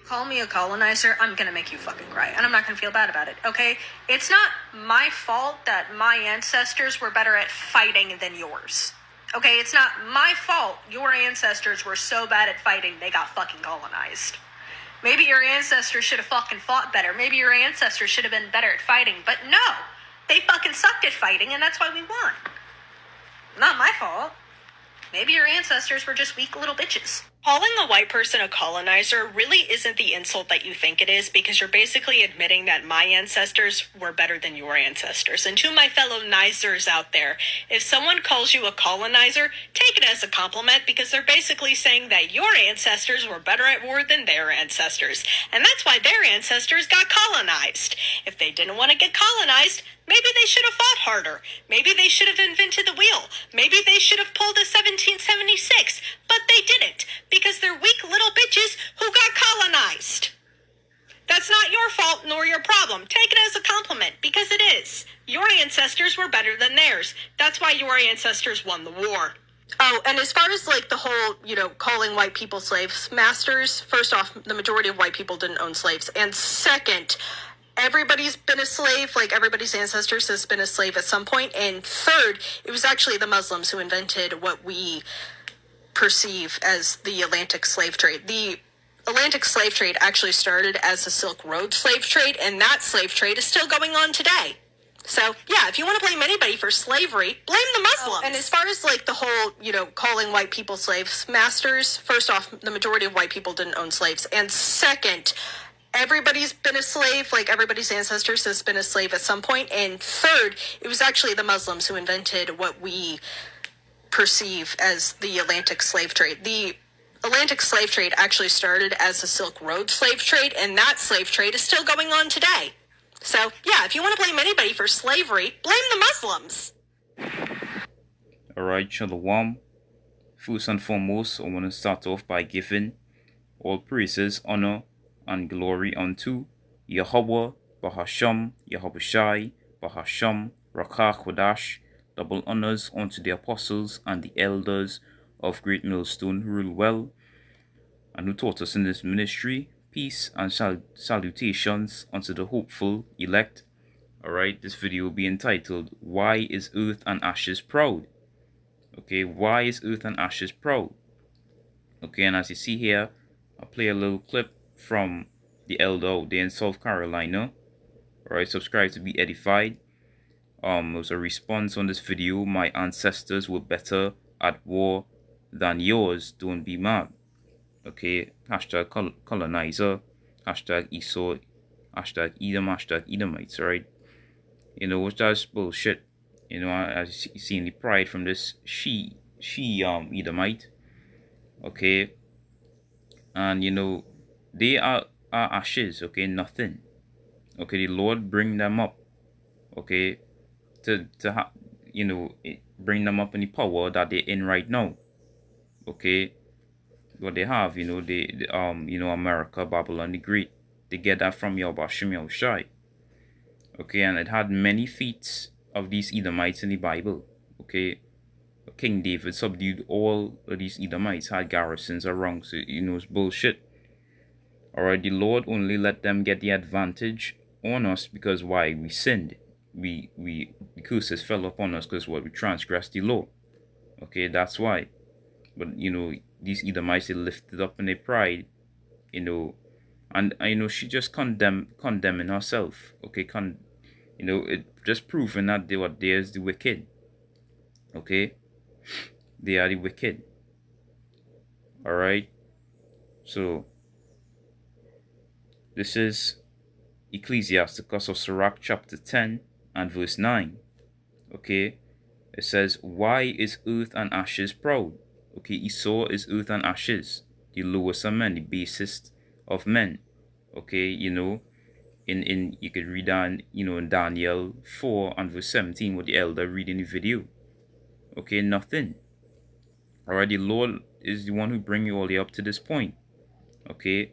Call me a colonizer, I'm gonna make you fucking cry. And I'm not gonna feel bad about it, okay? It's not my fault that my ancestors were better at fighting than yours. Okay, it's not my fault your ancestors were so bad at fighting they got fucking colonized. Maybe your ancestors should have fucking fought better. Maybe your ancestors should have been better at fighting. But no, they fucking sucked at fighting, and that's why we won. Not my fault. Maybe your ancestors were just weak little bitches. Calling a white person a colonizer really isn't the insult that you think it is, because you're basically admitting that my ancestors were better than your ancestors. And to my fellow nizers out there, if someone calls you a colonizer, take it as a compliment, because they're basically saying that your ancestors were better at war than their ancestors. And that's why their ancestors got colonized. If they didn't want to get colonized, maybe they should have fought harder. Maybe they should have invented the wheel. Maybe they should have pulled a 1776. But they didn't, because they're weak little bitches who got colonized. That's not your fault nor your problem. Take it as a compliment, because it is. Your ancestors were better than theirs. That's why your ancestors won the war. Oh, and as far as like the whole, calling white people slave masters, first off, the majority of white people didn't own slaves. And second, everybody's been a slave, like everybody's ancestors has been a slave at some point. And third, it was actually the Muslims who invented what we perceive as the Atlantic slave trade. The Atlantic slave trade actually started as the Silk Road slave trade, and that slave trade is still going on today. So, yeah, if you want to blame anybody for slavery, blame the Muslims. Oh, and as far as, like, the whole, calling white people slave masters, first off, the majority of white people didn't own slaves. And second, everybody's been a slave, like everybody's ancestors has been a slave at some point. And third, it was actually the Muslims who invented what we perceive as the Atlantic slave trade. The Atlantic slave trade actually started as the Silk Road slave trade, and that slave trade is still going on today. So, yeah, if you want to blame anybody for slavery, blame the Muslims. Alright, Shalom. First and foremost, I want to start off by giving all praises, honor, and glory unto Yahweh, Bahasham, Yahushai, Bahasham, Rakah Kodash. Double honors unto the apostles and the elders of Great Millstone who rule well and who taught us in this ministry. Peace and salutations unto the hopeful elect. Alright, this video will be entitled, Why is Earth and Ashes Proud? Okay, why is Earth and Ashes proud? Okay, and as you see here, I'll play a little clip from the elder out there in South Carolina. Alright, subscribe to be edified. It was a response on this video. My ancestors were better at war than yours. Don't be mad. Okay, hashtag colonizer, hashtag Esau, hashtag Edom, hashtag Edomites, right? Which is bullshit. As you see in the pride from this she Edomite. Okay, and they are ashes. Okay, nothing. Okay, the Lord bring them up. Okay, to bring them up in the power that they're in right now. Okay, what they have, America, Babylon the Great, they get that from Yahweh Shai. Okay, and it had many feats of these Edomites in the Bible. Okay, King David subdued all of these Edomites, had garrisons around, so it's bullshit. Alright, the Lord only let them get the advantage on us because why? We sinned. The curses fell upon us because we transgressed the law. Okay, that's why. But these Edomites, they lifted up in their pride, and she just condemning herself. Okay, it just proving that there's the wicked. Okay, they are the wicked. All right, so this is Ecclesiasticus of Sirach chapter 10 and verse 9. Okay, it says, why is earth and ashes proud? Okay, Esau is earth and ashes, the lowest of men, the basest of men. Okay, in you could read down, in Daniel 4 and verse 17, what the elder read in the video. Okay, nothing. Alright, the Lord is the one who bring you all the way up to this point. Okay,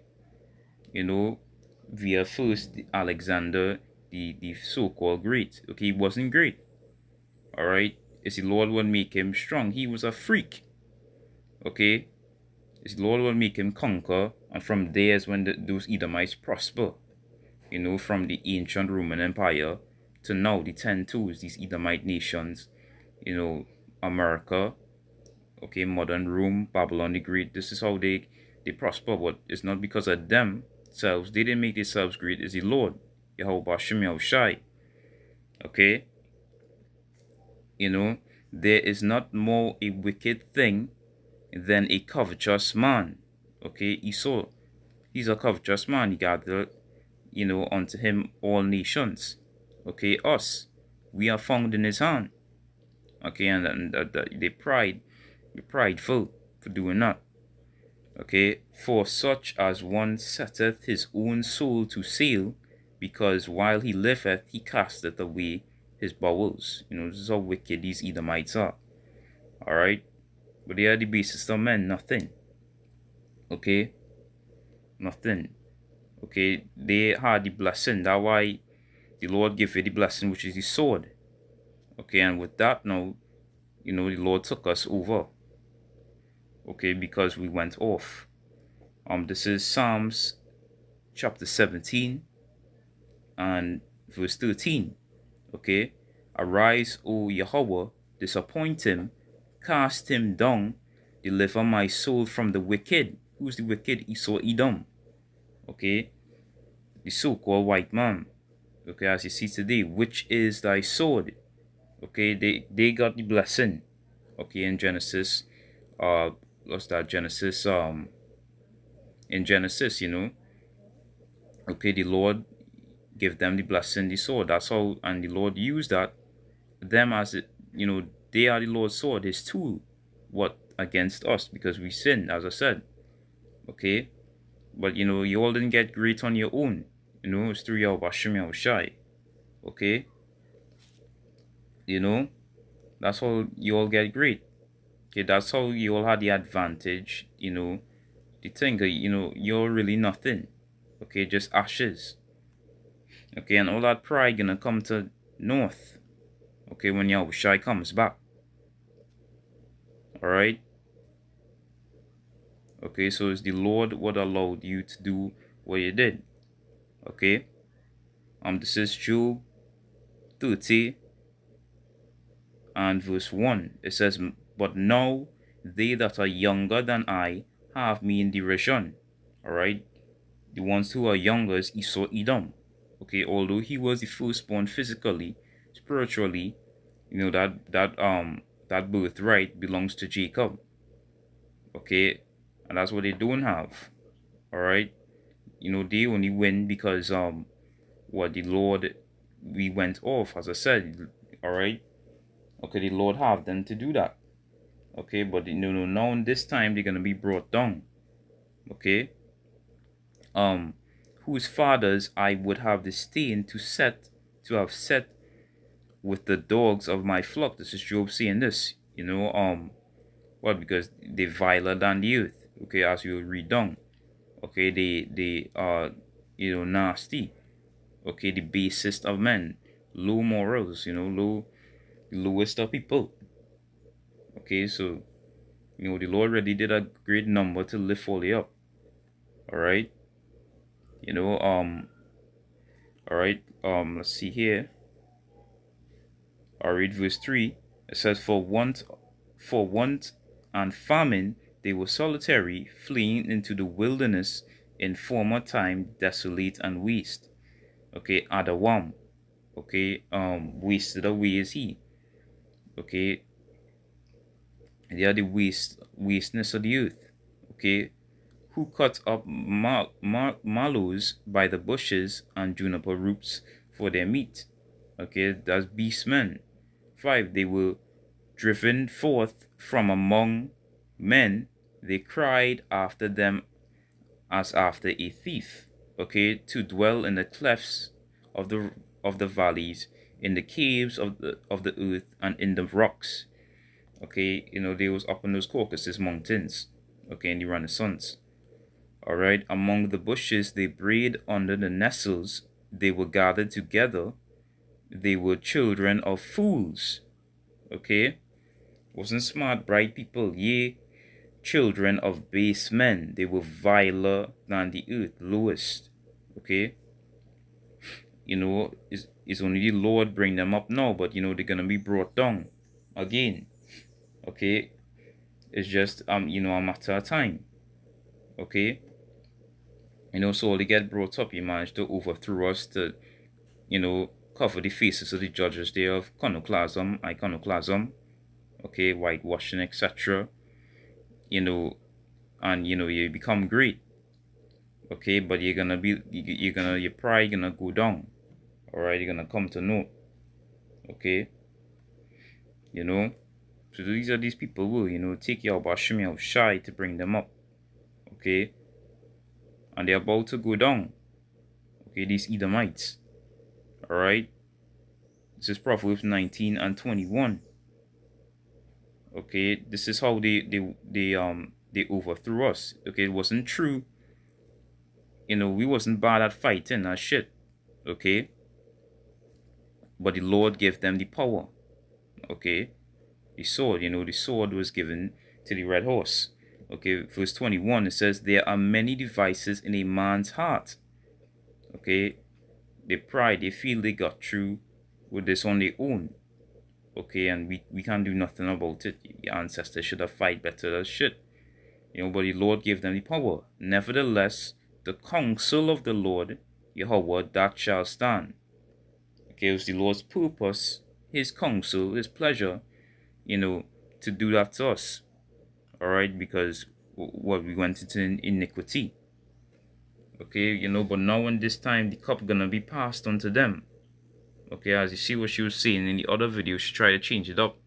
via first Alexander, the so-called great. Okay, he wasn't great. Alright, it's the Lord would make him strong. He was a freak. Okay, His Lord will make him conquer, and from there is when those Edomites prosper. From the ancient Roman Empire to now, the 10 tools, these Edomite nations, America, okay, modern Rome, Babylon the Great. This is how they prosper, but it's not because of themselves. They didn't make themselves great. It's the Lord, Yahweh Shem Yahushai. Okay, there is not more a wicked thing than a covetous man. Okay, Esau, he's a covetous man. He gathered, unto him all nations. Okay, us, we are found in his hand. Okay, and they're prideful for doing that. Okay, for such as one setteth his own soul to sale, because while he liveth, he casteth away his bowels. This is how wicked these Edomites are. Alright? But they are the basest of men, nothing. Okay? Nothing. Okay, they had the blessing. That's why the Lord gave you the blessing, which is the sword. Okay, and with that now, the Lord took us over. Okay, because we went off. This is Psalms chapter 17 and verse 13. Okay, arise, O Yahweh, disappoint him, cast him down, deliver my soul from the wicked. Who's the wicked? Esau, Edom. Okay, the so-called white man. Okay, as you see today, which is thy sword. Okay, they got the blessing. Okay, in Genesis, what's that? Genesis, in Genesis, okay, the Lord give them the blessing, the sword. That's how, and the Lord used that, them as it, they are the Lord's sword, his tool. What? Against us, because we sinned, as I said. Okay, but you all didn't get great on your own. It's through your Bashim Yahushai. Okay, that's how you all get great. Okay, that's how you all had the advantage. The thing, you're really nothing. Okay, just ashes. Okay, and all that pride gonna come to north. Okay, when Yahushai comes back. Alright? Okay, so it's the Lord what allowed you to do what you did. Okay? This is Job 30 and verse 1. It says, but now they that are younger than I have me in derision. Alright? The ones who are younger is Esau, Edom. Okay, although he was the firstborn physically, spiritually, that birthright belongs to Jacob. Okay, and that's what they don't have. Alright, they only win because what the Lord, we went off, as I said. Alright, okay, the Lord have them to do that. Okay, but now in this time they're gonna be brought down. Okay, whose fathers I would have disdained to have set with the dogs of my flock. This is Job saying this. What? Because they viler than the earth. Okay, as you read down. Okay, they are nasty. Okay, the basest of men, low morals. Lowest of people. Okay, so the Lord already did a great number to lift all the up. All right. All right. Let's see here. I'll read verse 3. It says, for want and famine they were solitary, fleeing into the wilderness in former time, desolate and waste. Okay, Adawam. Okay, wasted away is he. Okay, they are the wasteness of the earth. Okay, who cut up mallows by the bushes and juniper roots for their meat. Okay, that's beastmen. 5. They were driven forth from among men. They cried after them as after a thief. Okay, to dwell in the clefts of the valleys, in the caves of the earth, and in the rocks. Okay, they was up in those Caucasus mountains. Okay, in the Renaissance. Alright, among the bushes they brayed under the nettles. They were gathered together. They were children of fools. Okay, wasn't smart, bright people. Yea, children of base men. They were viler than the earth, lowest. Okay? It's only the Lord bring them up now, but they're gonna be brought down again. Okay? It's just a matter of time. Okay? So they get brought up, he managed to overthrow us to, cover the faces of the judges there of iconoclasm, okay, whitewashing, etc. And you become great, okay, but your pride gonna go down, all right, you're gonna come to know, okay, so these are these people who take you about shimmy out shy to bring them up, okay, and they're about to go down, okay, these Edomites, all right. This is Proverbs 19 and 21. Okay, this is how they overthrew us. Okay, it wasn't true. We wasn't bad at fighting that shit. Okay, but the Lord gave them the power. Okay, the sword. The sword was given to the red horse. Okay, verse 21. It says, "There are many devices in a man's heart." Okay, they pride. They feel they got through with this on their own. Okay, and we can't do nothing about it. Your ancestors should have fight better than shit. But the Lord gave them the power. Nevertheless, the counsel of the Lord, Yahweh, that shall stand. Okay, it was the Lord's purpose, his counsel, his pleasure, to do that to us. Alright, because what we went into iniquity. Okay, but now in this time, the cup gonna be passed on to them. Okay, as you see what she was saying in the other video, she tried to change it up.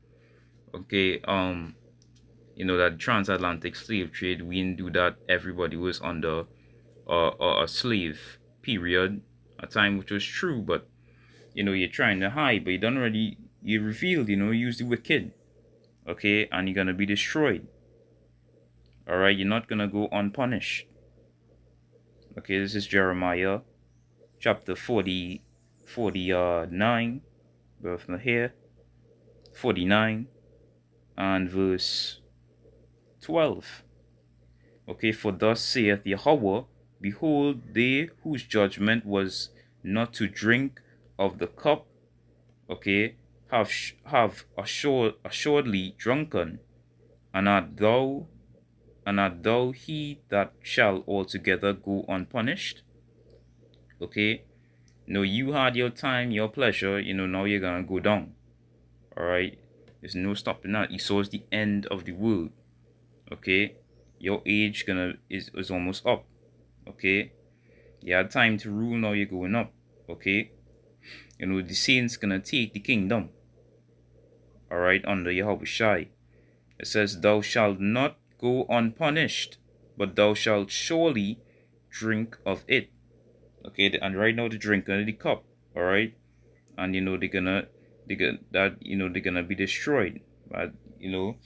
Okay, that transatlantic slave trade, we didn't do that. Everybody was under a slave period, a time which was true, but you're trying to hide, but you revealed, you use the wicked, okay, and you're gonna be destroyed. All right, you're not gonna go unpunished. Okay, this is Jeremiah chapter 49, verse from here, 49 and verse 12. Okay, for thus saith Yahweh, behold, they whose judgment was not to drink of the cup, okay, have assuredly drunken, and art thou he that shall altogether go unpunished? Okay, you had your time, your pleasure, now you're gonna go down. Alright, there's no stopping that. Esau is the end of the world. Okay, your age is almost up. Okay, you had time to rule, now you're going up. Okay, the saints gonna take the kingdom. Alright, under Yahweh Shai. It says, thou shalt not go unpunished, but thou shalt surely drink of it. Okay, and right now they're drinking of the cup. Alright, and they're gonna be destroyed. But the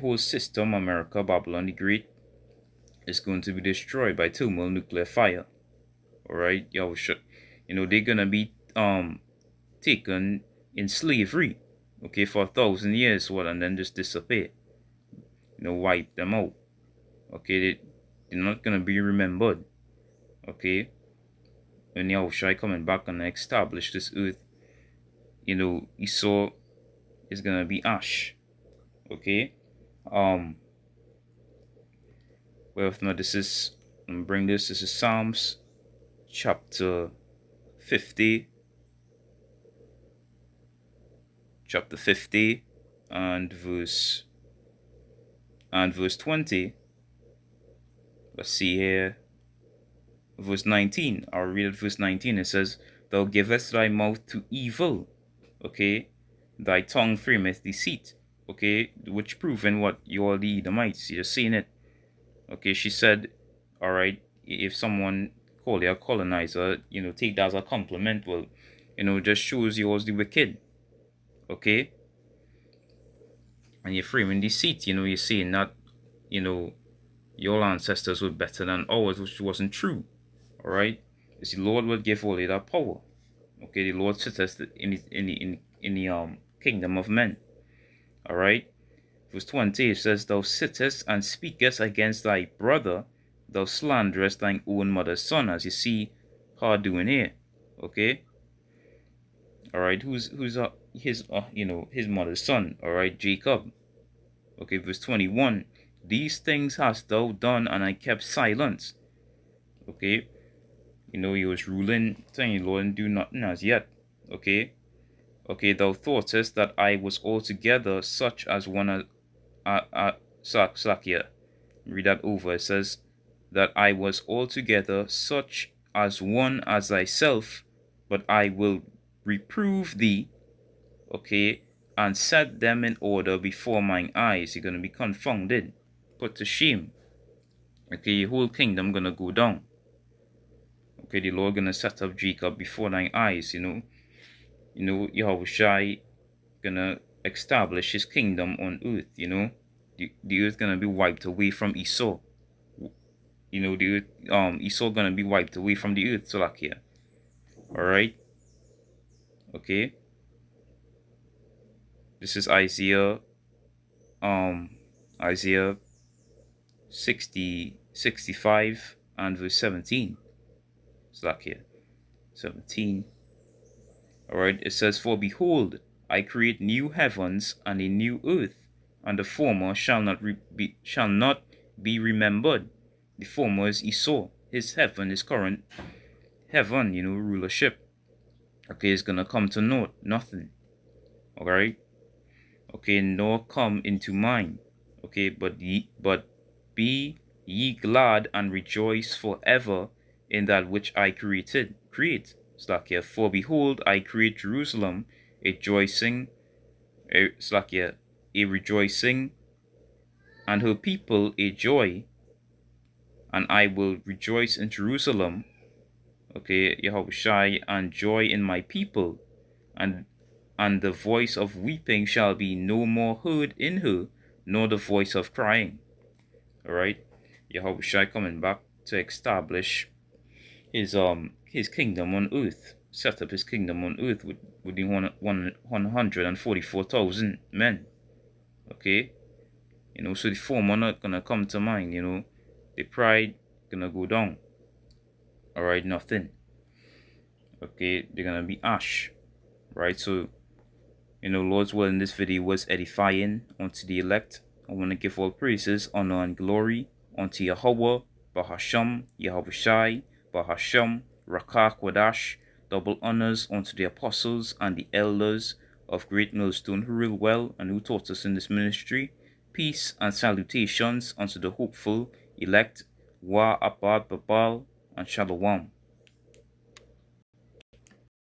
whole system, America, Babylon the Great, is going to be destroyed by thermonuclear fire. Alright, they're gonna be taken in slavery, okay, for 1,000 years, and then just disappear. Wipe them out. Okay, they're not gonna be remembered. Okay, when Yahushua coming back and establish this earth, Esau is gonna be ash. Okay, well, now this is Psalms chapter 50. Chapter 50 and verse 20. Let's see here. Verse 19. I'll read it. Verse 19. It says, thou givest thy mouth to evil. Okay. Thy tongue frameth deceit. Okay. Which proving what you all the Edomites. You're seeing it. Okay. She said, alright, if someone call you a colonizer, take that as a compliment. Well, just shows you was the wicked. Okay, and you're framing deceit. You're saying that your ancestors were better than ours, which wasn't true. All right, it's the Lord will give all that power. Okay, the Lord sits us in the kingdom of men. All right, Verse 20, it says, Thou sittest and speakest against thy brother, thou slanderest thine own mother's son, as you see her doing here. Okay? Alright, who's his mother's son? Alright, Jacob. Okay, verse 21, These things hast thou done, and I kept silence. Okay? He was ruling, telling the Lord, and do nothing as yet. Okay? Okay, thou thoughtest that I was altogether such as one Slakia. Read that over. It says that I was altogether such as one as thyself, but I will reprove thee, okay, and set them in order before mine eyes. You're gonna be confounded, put to shame. Okay, your whole kingdom gonna go down. Okay, the Lord gonna set up Jacob before thine eyes. Yahushua gonna establish his kingdom on earth. The earth gonna be wiped away from Esau. The earth, Esau gonna be wiped away from the earth. So like here, all right. Okay, this is Isaiah 65 and verse 17. So like here, 17. All right, it says, For behold, I create new heavens and a new earth, and the former shall not be remembered. The former is Esau. His heaven, his current heaven, rulership. Okay, is gonna come to naught, nothing. Alright? Okay, nor come into mine. Okay, but be ye glad and rejoice forever in that which I create. Slakia, for behold, I create Jerusalem a rejoicing, a rejoicing, and her people a joy, and I will rejoice in Jerusalem, okay, Yahushai, and joy in my people, and the voice of weeping shall be no more heard in her, nor the voice of crying. Alright, Yahushai coming back to establish his kingdom on earth, set up his kingdom on earth with the 144,000 men. Okay, so the former not gonna come to mind. The pride gonna go down. Alright, nothing. Okay, they're gonna be ash. Right, so Lord's will in this video was edifying unto the elect. I want to give all praises, honor, and glory unto Yahweh, Bahasham, Yahushai, Bahasham, Rakah Kwadash. Double honors unto the apostles and the elders of Great Millstone who rule well and who taught us in this ministry. Peace and salutations unto the hopeful elect, Wa Abad Babal, and Shalom.